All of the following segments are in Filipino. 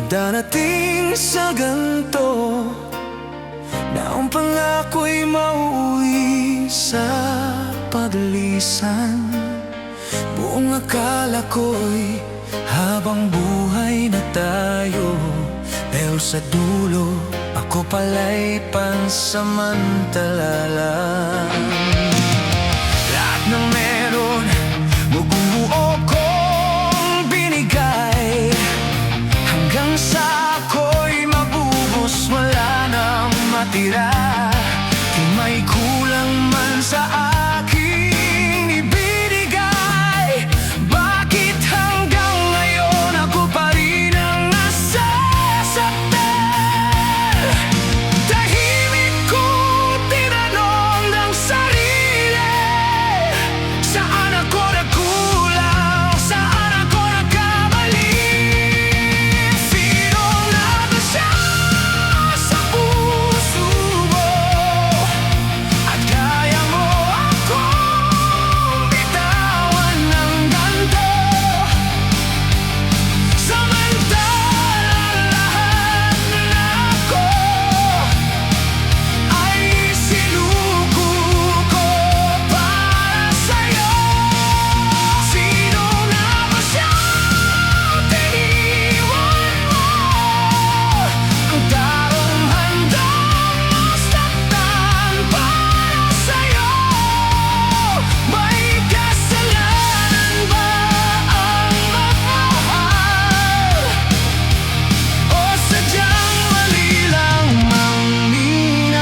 darating sa ganto, na ang pangako'y mauuwi sa paglisan. Buong akala ko'y habang buhay na tayo, pero sa dulo ako pala'y pansamantala lang. Lahat ng meron, bubuo kong binigay, hanggang sa ako'y mabubos, wala nang matira. Kung may kulang man sa aking ibinigay, bakit hanggang ngayon ako pa rin ang nasasaktan? Tahimik kong tinanong ng sarili, saan ako nagkulang? Saan ako nagkamali? Sino nga ba siya sa puso mo? At kaya mo akong bitawan ng ganito, samantalang lahat na ako ay sinuko ko para sa'yo. Sino nga ba siya tiniwan mo? Ang taong handang masaktan para sa'yo. May kasalanan ba ang magmahal? O sadyang mali lang minahal?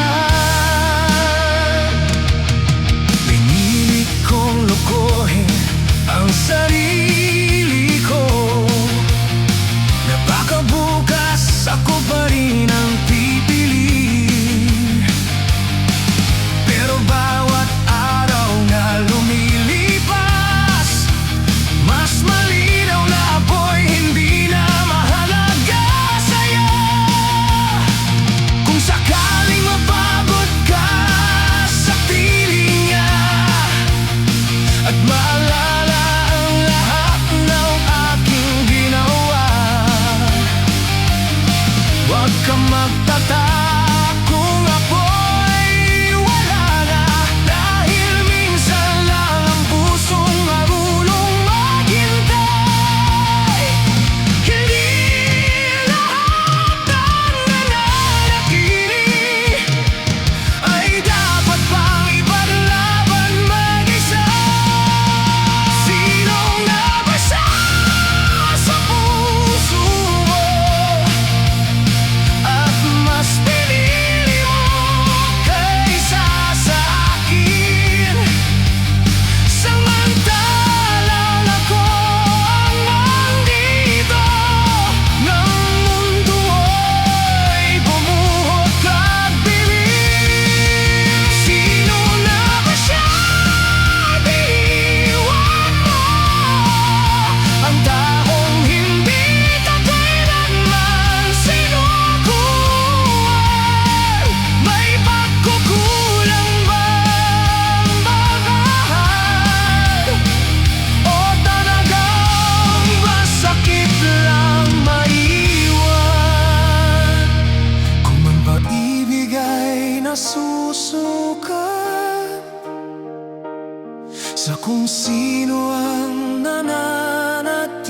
Pinili kong lokohin ang sarili ko, na baka bukas ako pa rin ang pipili. Pero bawat araw na lumilipas, mas malinaw na ako'y hindi na mahalaga sa'yo. Kung sakaling mapagod ka sa piling niya, at maalala ang lahat ng aking ginawa, huwag kang magtataka kung ako'y wala na, dahil minsan lang ang pusong marunong maghintay. Hindi lahat ng nananatili ay dapat pang ipaglaban mag-isa. Sino nga ba siya sa puso mo? At mas pinili mo kaysa sa akin, samantalang ako ang nandito, ng mundo ay bumuhok at bibig. Sino na ba siya iniwan mo? Ang taong hindi ka kailanman sinukuan. May pagkukulang bang magmahal? O talagang masakit lang maiwan? Kung ang pag-ibig ay nasusukat sa kung sino ang nananatili,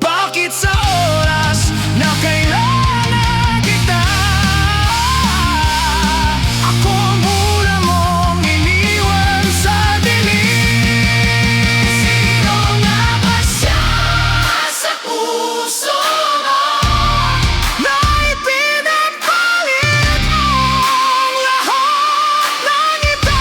bakit sa oras na kailangan kita, ako ang una mong iniwan sa dilim? Sino nga ba siya sa puso mo, na ipinagpalit ang lahat ng ito?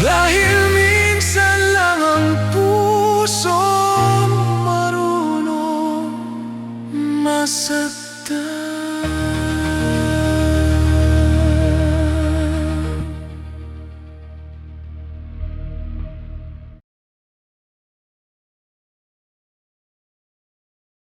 Dahil minsan lang ang puso marunong masakit.